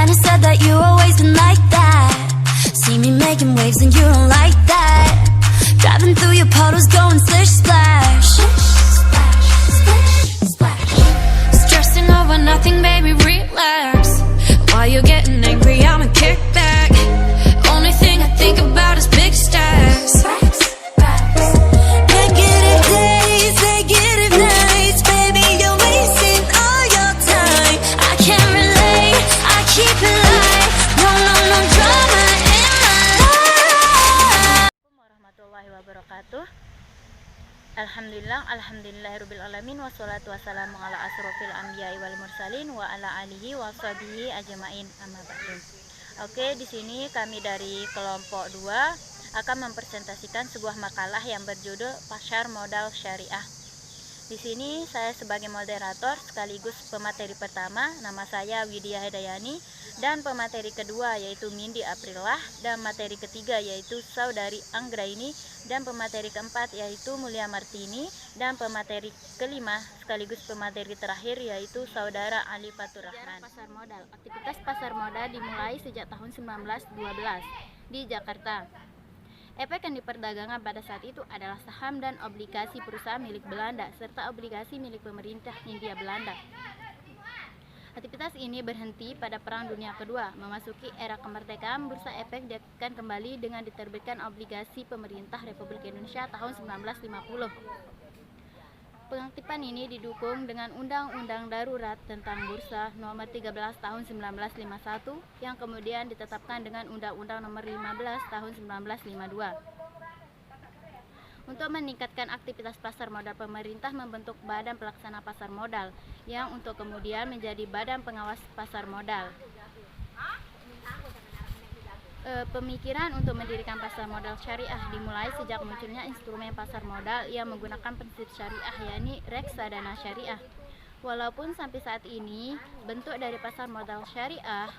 kinda said that you always been like that. See me making waves and you don't like that. Driving through your puddles going splish splash. Splash, splash, splash. Stressing over nothing, baby, relax. While you're getting angry, I'ma kick back. Only thing I think about is big stacks. Negative days, negative nights. Baby, you're wasting all your time. I can't relate, I keep it light. No, no, no drama in my life. Warahmatullahi wabarakatuh. Alhamdulillahirabbil alamin, wassalatu wassalamu ala asrofil anbiya'i wal mursalin wa ala alihi wa sahbihi ajmain, amma ba'du. Oke, di sini kami dari kelompok 2 akan mempresentasikan sebuah makalah yang berjudul Pasar Modal Syariah. Di sini saya sebagai moderator sekaligus pemateri pertama, nama saya Widya Hedayani, dan pemateri kedua yaitu Mindy Aprillah, dan materi ketiga yaitu Saudari Anggraini, dan pemateri keempat yaitu Mulia Martini, dan pemateri kelima sekaligus pemateri terakhir yaitu Saudara Ali Fatur Rahman. Pasar modal. Aktivitas pasar modal dimulai sejak tahun 1912 di Jakarta. Efek yang diperdagangkan pada saat itu adalah saham dan obligasi perusahaan milik Belanda serta obligasi milik pemerintah Hindia Belanda. Aktivitas ini berhenti pada Perang Dunia Kedua. Memasuki era kemerdekaan, Bursa Efek akan kembali dengan diterbitkan obligasi pemerintah Republik Indonesia tahun 1950. Pengaktifan ini didukung dengan Undang-Undang Darurat tentang Bursa Nomor 13 Tahun 1951 yang kemudian ditetapkan dengan Undang-Undang Nomor 15 Tahun 1952. Untuk meningkatkan aktivitas pasar modal, pemerintah membentuk Badan Pelaksana Pasar Modal yang untuk kemudian menjadi Badan Pengawas Pasar Modal. Pemikiran untuk mendirikan pasar modal syariah dimulai sejak munculnya instrumen pasar modal yang menggunakan prinsip syariah, yakni reksadana syariah. Walaupun sampai saat ini bentuk dari pasar modal syariah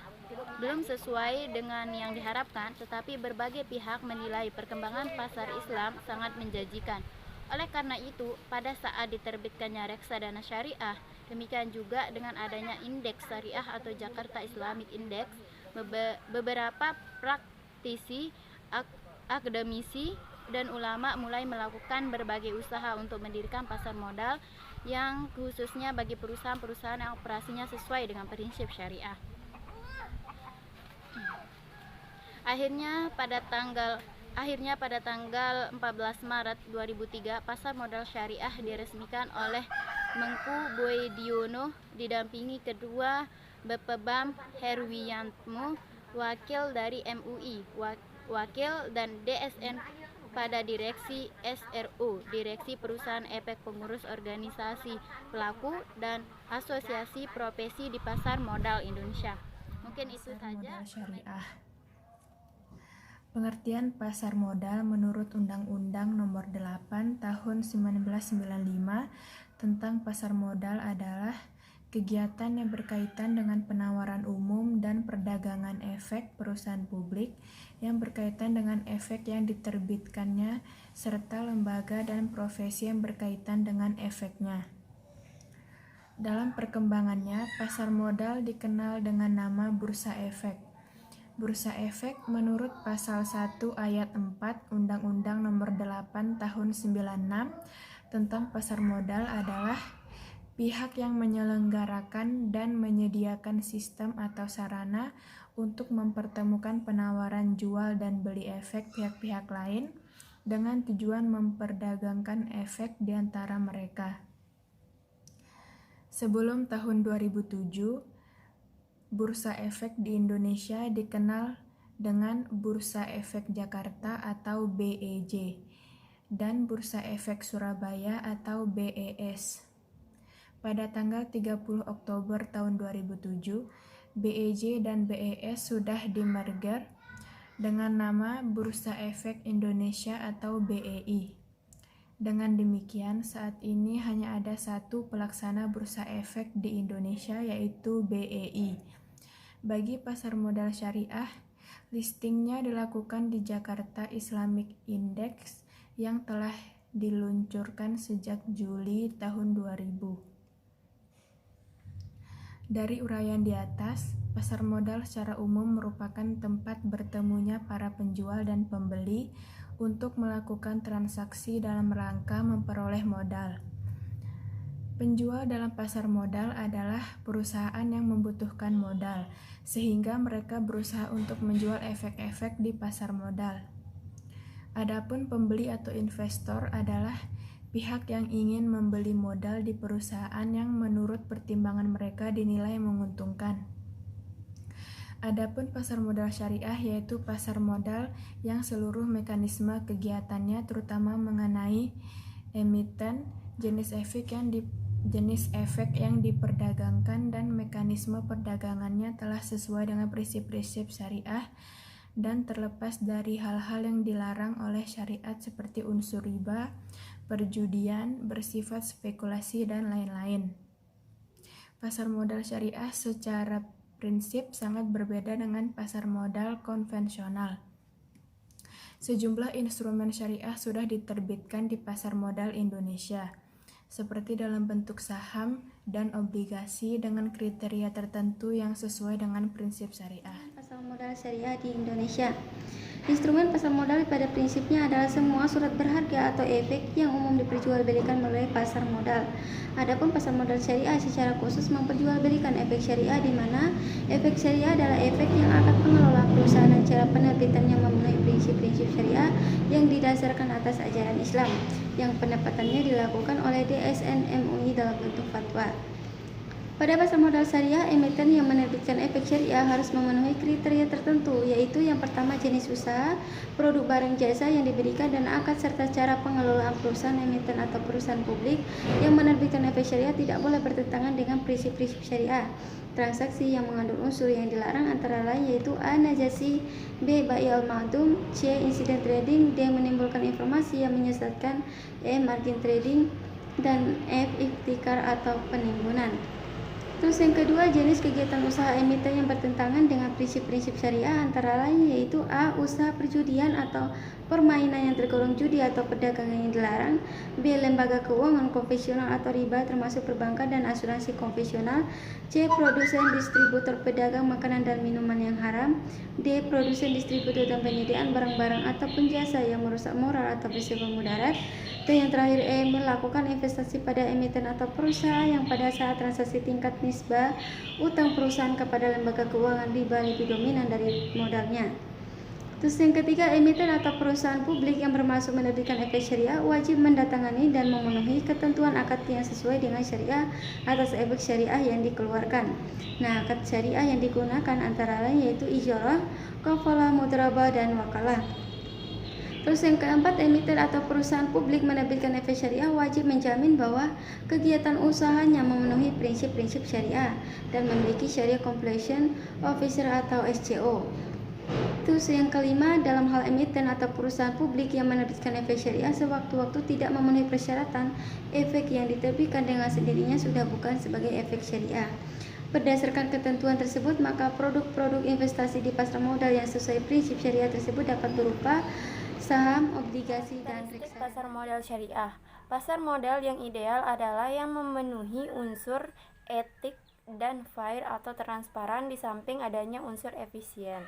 belum sesuai dengan yang diharapkan, tetapi berbagai pihak menilai perkembangan pasar Islam sangat menjanjikan. Oleh karena itu, pada saat diterbitkannya reksadana syariah, demikian juga dengan adanya indeks syariah atau Jakarta Islamic Index, beberapa praktisi, akademisi, dan ulama mulai melakukan berbagai usaha untuk mendirikan pasar modal yang khususnya bagi perusahaan-perusahaan yang operasinya sesuai dengan prinsip syariah. Akhirnya pada tanggal 14 Maret 2003, pasar modal syariah diresmikan oleh Mengku Boediono didampingi kedua Bepebam Herwiantmo, wakil dari MUI, wakil dan DSN pada direksi SRO, Direksi Perusahaan Efek, pengurus organisasi pelaku dan asosiasi profesi di pasar modal Indonesia. Mungkin itu saja. Syariah. Pengertian pasar modal menurut Undang-Undang Nomor 8 Tahun 1995 tentang pasar modal adalah kegiatan yang berkaitan dengan penawaran umum dan perdagangan efek perusahaan publik yang berkaitan dengan efek yang diterbitkannya serta lembaga dan profesi yang berkaitan dengan efeknya. Dalam perkembangannya, pasar modal dikenal dengan nama Bursa Efek. Bursa Efek menurut Pasal 1 Ayat 4 Undang-Undang Nomor 8 Tahun 96 tentang pasar modal adalah pihak yang menyelenggarakan dan menyediakan sistem atau sarana untuk mempertemukan penawaran jual dan beli efek pihak-pihak lain dengan tujuan memperdagangkan efek di antara mereka. Sebelum tahun 2007, Bursa Efek di Indonesia dikenal dengan Bursa Efek Jakarta atau BEJ dan Bursa Efek Surabaya atau BES. Pada tanggal 30 Oktober tahun 2007, BEJ dan BES sudah di-merger dengan nama Bursa Efek Indonesia atau BEI. Dengan demikian, saat ini hanya ada satu pelaksana bursa efek di Indonesia, yaitu BEI. Bagi pasar modal syariah, listingnya dilakukan di Jakarta Islamic Index yang telah diluncurkan sejak Juli tahun 2000. Dari uraian di atas, Pasar modal secara umum merupakan tempat bertemunya para penjual dan pembeli untuk melakukan transaksi dalam rangka memperoleh modal. Penjual dalam pasar modal adalah perusahaan yang membutuhkan modal, sehingga mereka berusaha untuk menjual efek-efek di pasar modal. Adapun pembeli atau investor adalah pihak yang ingin membeli modal di perusahaan yang menurut pertimbangan mereka dinilai menguntungkan. Adapun pasar modal syariah yaitu pasar modal yang seluruh mekanisme kegiatannya terutama mengenai emiten, jenis efek yang diperdagangkan dan mekanisme perdagangannya telah sesuai dengan prinsip-prinsip syariah dan terlepas dari hal-hal yang dilarang oleh syariat seperti unsur riba, perjudian, bersifat spekulasi, dan lain-lain. Pasar modal syariah secara prinsip sangat berbeda dengan pasar modal konvensional. Sejumlah instrumen syariah sudah diterbitkan di pasar modal Indonesia, seperti dalam bentuk saham dan obligasi dengan kriteria tertentu yang sesuai dengan prinsip syariah. Pasar modal syariah di Indonesia. Instrumen pasar modal pada prinsipnya adalah semua surat berharga atau efek yang umum diperjualbelikan melalui pasar modal. Adapun pasar modal syariah secara khusus memperjualbelikan efek syariah, di mana efek syariah adalah efek yang akan pengelola perusahaan dan cara penerbitannya memenuhi prinsip-prinsip syariah yang didasarkan atas ajaran Islam, yang penempatannya dilakukan oleh DSN MUI dalam bentuk fatwa. Pada pasar modal syariah, emiten yang menerbitkan efek syariah harus memenuhi kriteria tertentu, yaitu yang pertama jenis usaha, produk barang jasa yang diberikan dan akad serta cara pengelolaan perusahaan emiten atau perusahaan publik yang menerbitkan efek syariah tidak boleh bertentangan dengan prinsip-prinsip syariah. Transaksi yang mengandung unsur yang dilarang antara lain yaitu A. Najasi, B. Bai al-Ma'dum, C. Insiden trading, D. Menimbulkan informasi yang menyesatkan, E. Margin trading, dan F. Ihtikar atau penimbunan. Terus yang kedua, jenis kegiatan usaha emiten yang bertentangan dengan prinsip-prinsip syariah antara lain yaitu A. Usaha perjudian atau permainan yang tergolong judi atau perdagangan yang dilarang, B. Lembaga keuangan konvensional atau riba termasuk perbankan dan asuransi konvensional, C. Produsen distributor pedagang makanan dan minuman yang haram, D. Produsen distributor dan penyediaan barang-barang ataupun jasa yang merusak moral atau bersifat mudarat, dan yang terakhir E. Melakukan investasi pada emiten atau perusahaan yang pada saat transaksi tingkat nisbah utang perusahaan kepada lembaga keuangan riba lebih dominan dari modalnya. Terus yang ketiga, emiten atau perusahaan publik yang bermaksud menerbitkan efek syariah wajib mendatangani dan memenuhi ketentuan akad yang sesuai dengan syariah atas efek syariah yang dikeluarkan. Nah, akad syariah yang digunakan antara lain yaitu ijarah, kafalah, mudrabah, dan wakalah. Terus yang keempat, emiten atau perusahaan publik menerbitkan efek syariah wajib menjamin bahwa kegiatan usahanya memenuhi prinsip-prinsip syariah dan memiliki Syariah Compliance Officer atau SCO. Terus yang kelima, dalam hal emiten atau perusahaan publik yang menerbitkan efek syariah sewaktu-waktu tidak memenuhi persyaratan, efek yang diterbitkan dengan sendirinya sudah bukan sebagai efek syariah. Berdasarkan ketentuan tersebut, maka produk-produk investasi di pasar modal yang sesuai prinsip syariah tersebut dapat berupa saham, obligasi, dan Karakteristik pasar modal syariah. Pasar modal yang ideal adalah yang memenuhi unsur etik dan fair atau transparan di samping adanya unsur efisien.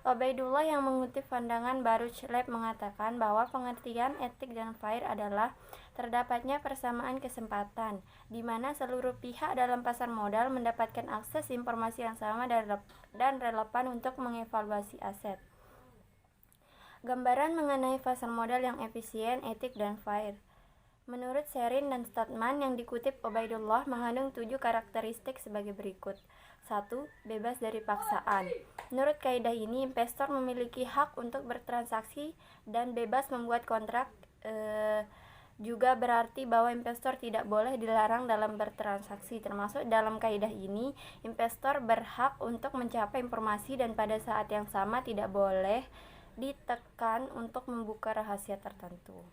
Ubaidullah yang mengutip pandangan Baruch Lab mengatakan bahwa pengertian etik dan fair adalah terdapatnya persamaan kesempatan, di mana seluruh pihak dalam pasar modal mendapatkan akses informasi yang sama dan relevan untuk mengevaluasi aset. Gambaran mengenai pasar modal yang efisien, etik, dan fair. Menurut Sherin dan Statman yang dikutip Ubaidullah mengandung 7 karakteristik sebagai berikut. 1. Bebas dari paksaan. Menurut kaidah ini, investor memiliki hak untuk bertransaksi dan bebas membuat kontrak. Juga berarti bahwa investor tidak boleh dilarang dalam bertransaksi. Termasuk dalam kaidah ini, investor berhak untuk mencapai informasi dan pada saat yang sama tidak boleh ditekan untuk membuka rahasia tertentu.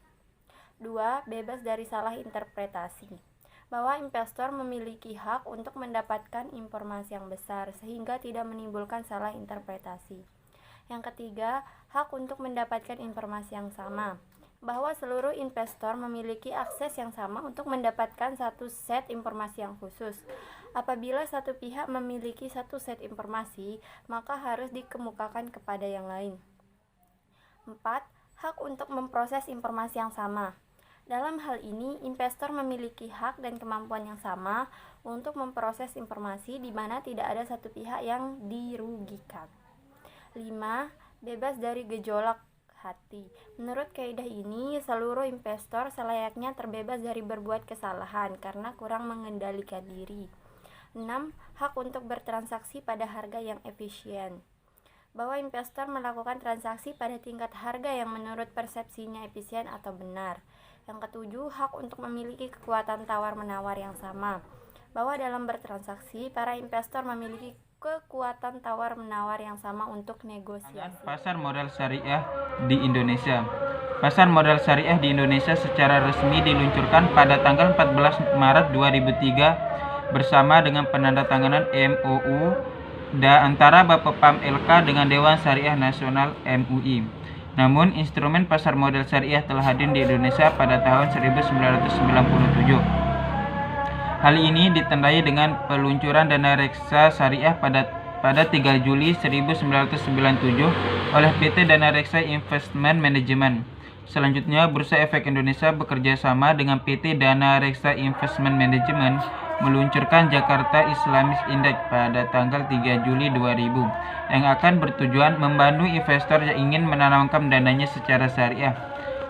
2. Bebas dari salah interpretasi. Bahwa investor memiliki hak untuk mendapatkan informasi yang besar sehingga tidak menimbulkan salah interpretasi. Yang ketiga, hak untuk mendapatkan informasi yang sama. Bahwa seluruh investor memiliki akses yang sama untuk mendapatkan satu set informasi yang khusus. Apabila satu pihak memiliki satu set informasi, maka harus dikemukakan kepada yang lain. 4. Hak untuk memproses informasi yang sama. Dalam hal ini, investor memiliki hak dan kemampuan yang sama untuk memproses informasi di mana tidak ada satu pihak yang dirugikan. 5. Bebas dari gejolak hati. Menurut kaidah ini, seluruh investor selayaknya terbebas dari berbuat kesalahan karena kurang mengendalikan diri. 6. Hak untuk bertransaksi pada harga yang efisien. Bahwa investor melakukan transaksi pada tingkat harga yang menurut persepsinya efisien atau benar. Yang ketujuh, hak untuk memiliki kekuatan tawar-menawar yang sama. Bahwa dalam bertransaksi, para investor memiliki kekuatan tawar-menawar yang sama untuk negosiasi. Pasar modal syariah di Indonesia. Pasar modal syariah di Indonesia secara resmi diluncurkan pada tanggal 14 Maret 2003 bersama dengan penandatanganan MOU antara Bapepam LK dengan Dewan Syariah Nasional MUI. Namun, instrumen pasar modal syariah telah hadir di Indonesia pada tahun 1997. Hal ini ditandai dengan peluncuran dana reksa syariah pada 3 Juli 1997 oleh PT Dana Reksa Investment Management. Selanjutnya, Bursa Efek Indonesia bekerja sama dengan PT Dana Reksa Investment Management meluncurkan Jakarta Islamic Index pada tanggal 3 Juli 2000 yang akan bertujuan membantu investor yang ingin menanamkan dananya secara syariah.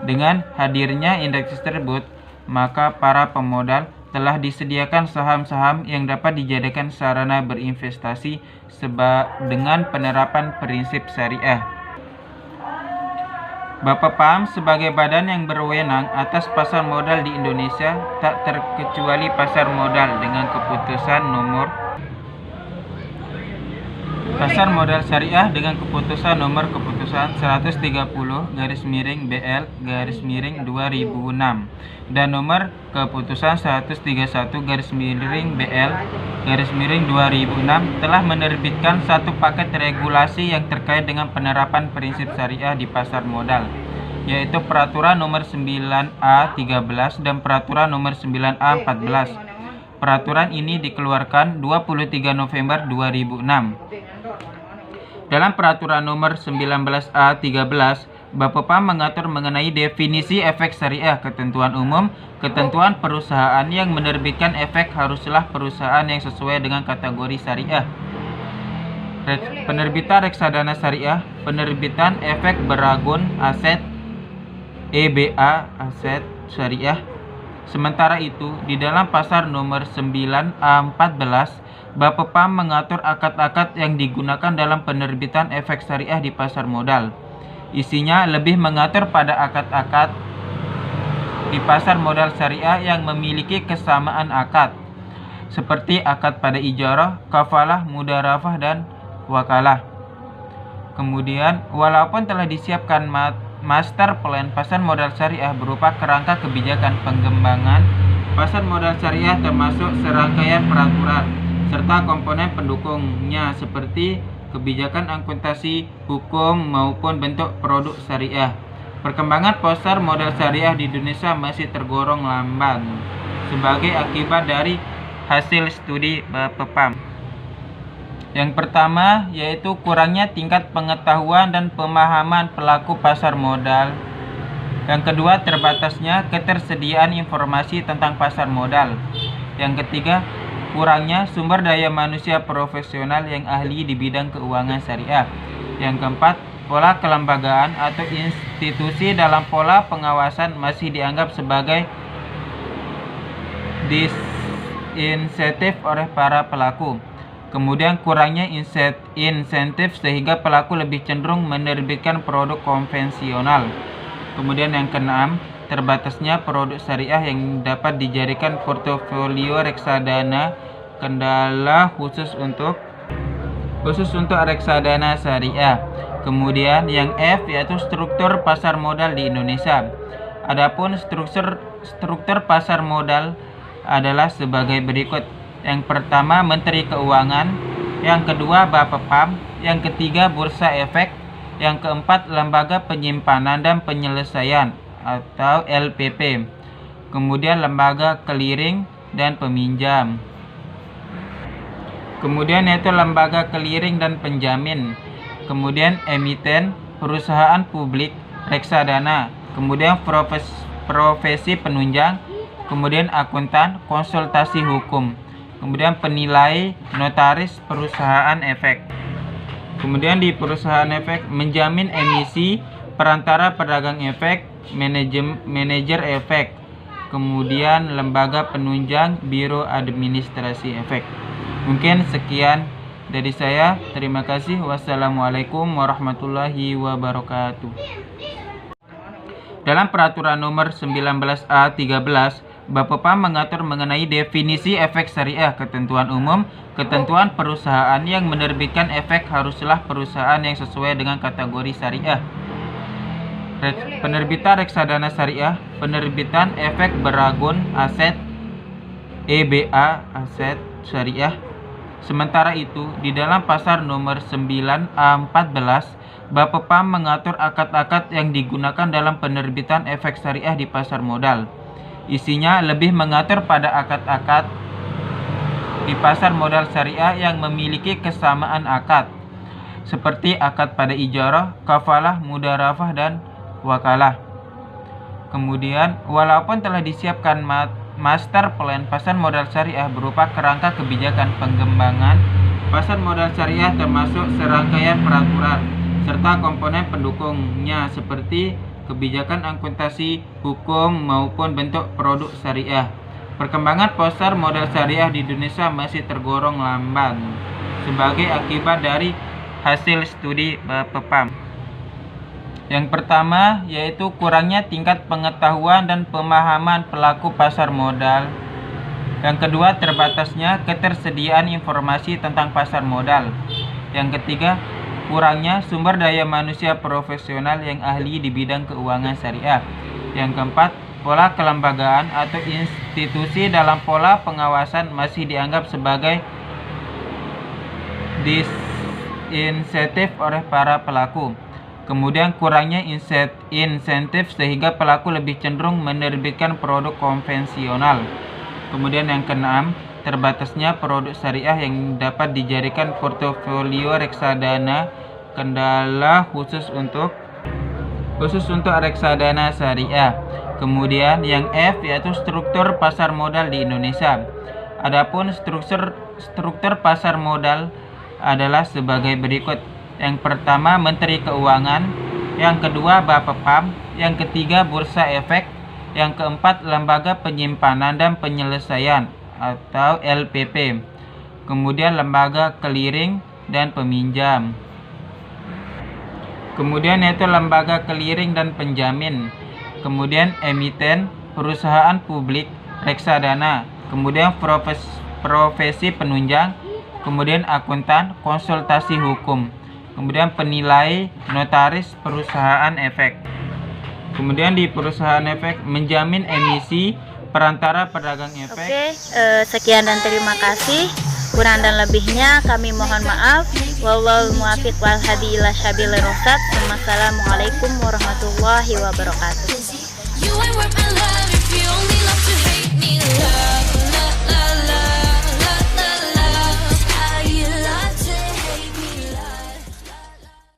Dengan hadirnya indeks tersebut, maka para pemodal telah disediakan saham-saham yang dapat dijadikan sarana berinvestasi dengan penerapan prinsip syariah. Bapepam sebagai badan yang berwenang atas pasar modal di Indonesia tak terkecuali pasar modal dengan keputusan nomor Pasar modal syariah dengan keputusan nomor keputusan 130/BL/2006 dan nomor keputusan 131/BL/2006 telah menerbitkan satu paket regulasi yang terkait dengan penerapan prinsip syariah di pasar modal, yaitu Peraturan Nomor 9A13 dan Peraturan Nomor 9A14. Peraturan ini dikeluarkan 23 November 2006. Dalam Peraturan Nomor 19A13, Bapepam mengatur mengenai definisi efek syariah, ketentuan umum, ketentuan perusahaan yang menerbitkan efek haruslah perusahaan yang sesuai dengan kategori syariah. Penerbitan reksadana syariah, penerbitan efek beragun aset EBA aset syariah. Sementara itu, di dalam Pasar Nomor 9A14, Bapepam mengatur akad-akad yang digunakan dalam penerbitan efek syariah di pasar modal. Isinya lebih mengatur pada akad-akad di pasar modal syariah yang memiliki kesamaan akad, seperti akad pada ijarah, kafalah, mudarafah, dan wakalah. Kemudian, walaupun telah disiapkan master plan pasar modal syariah berupa kerangka kebijakan pengembangan pasar modal syariah termasuk serangkaian peraturan serta komponen pendukungnya seperti kebijakan akuntansi, hukum, maupun bentuk produk syariah. Perkembangan pasar modal syariah di Indonesia masih tergolong lamban sebagai akibat dari hasil studi Bapepam. Yang pertama yaitu kurangnya tingkat pengetahuan dan pemahaman pelaku pasar modal. Yang kedua, terbatasnya ketersediaan informasi tentang pasar modal. Yang ketiga, kurangnya sumber daya manusia profesional yang ahli di bidang keuangan syariah. Yang keempat, pola kelembagaan atau institusi dalam pola pengawasan masih dianggap sebagai disinsentif oleh para pelaku. Kemudian kurangnya insentif sehingga pelaku lebih cenderung menerbitkan produk konvensional. Kemudian yang keenam, terbatasnya produk syariah yang dapat dijadikan portofolio reksadana, kendala khusus untuk reksadana syariah. Kemudian yang F yaitu struktur pasar modal di Indonesia. Adapun struktur pasar modal adalah sebagai berikut. Yang pertama, Menteri Keuangan. Yang kedua, Bapepam. Yang ketiga, Bursa Efek. Yang keempat, Lembaga Penyimpanan dan Penyelesaian atau LPP. Kemudian lembaga clearing dan peminjam. Kemudian yaitu lembaga clearing dan penjamin. Kemudian emiten, perusahaan publik, reksadana. Kemudian profesi penunjang. Kemudian akuntan, konsultasi hukum. Kemudian penilai, notaris, perusahaan efek. Kemudian di perusahaan efek menjamin emisi, perantara pedagang efek, manajer efek. Kemudian lembaga penunjang, biro administrasi efek. Mungkin sekian dari saya. Terima kasih. Wassalamualaikum warahmatullahi wabarakatuh. Dalam peraturan nomor 19A13, Bapepam mengatur mengenai definisi efek syariah, ketentuan umum, ketentuan perusahaan yang menerbitkan efek haruslah perusahaan yang sesuai dengan kategori syariah. Penerbitan reksadana syariah, penerbitan efek beragun aset EBA aset syariah. Sementara itu, di dalam pasar nomor 9A14, Bapepam mengatur akad-akad yang digunakan dalam penerbitan efek syariah di pasar modal. Isinya lebih mengatur pada akad-akad di pasar modal syariah yang memiliki kesamaan akad, seperti akad pada ijarah, kafalah, mudarafah, dan wakalah. Kemudian, walaupun telah disiapkan master plan pasar modal syariah berupa kerangka kebijakan pengembangan pasar modal syariah termasuk serangkaian peraturan serta komponen pendukungnya seperti kebijakan akuntansi, hukum maupun bentuk produk syariah. Perkembangan pasar modal syariah di Indonesia masih tergolong lamban sebagai akibat dari hasil studi Bapepam. Yang pertama yaitu kurangnya tingkat pengetahuan dan pemahaman pelaku pasar modal. Yang kedua, terbatasnya ketersediaan informasi tentang pasar modal. Yang ketiga, kurangnya sumber daya manusia profesional yang ahli di bidang keuangan syariah. Yang keempat, pola kelembagaan atau institusi dalam pola pengawasan masih dianggap sebagai disinsentif oleh para pelaku. Kemudian kurangnya insentif sehingga pelaku lebih cenderung menerbitkan produk konvensional. Kemudian yang keenam, terbatasnya produk syariah yang dapat dijadikan portofolio reksadana, kendala khusus untuk reksadana syariah. Kemudian yang F yaitu struktur pasar modal di Indonesia. Adapun struktur pasar modal adalah sebagai berikut. Yang pertama, Menteri Keuangan. Yang kedua, Bapepam. Yang ketiga, Bursa Efek. Yang keempat, Lembaga Penyimpanan dan Penyelesaian atau LPP. Kemudian lembaga clearing dan peminjam. Kemudian yaitu lembaga clearing dan penjamin. Kemudian emiten, perusahaan publik, reksadana. Kemudian profesi penunjang. Kemudian akuntan, konsultasi hukum. Kemudian penilai, notaris, perusahaan efek. Kemudian di perusahaan efek menjamin emisi, perantara pedagang efek. Oke, sekian dan terima kasih. Kurang dan lebihnya kami mohon maaf. Wallahul muwaffiq wal hadi ila syabil rasad. Wassalamualaikum warahmatullahi wabarakatuh. You ain't worth my love if you only love to hate me, love.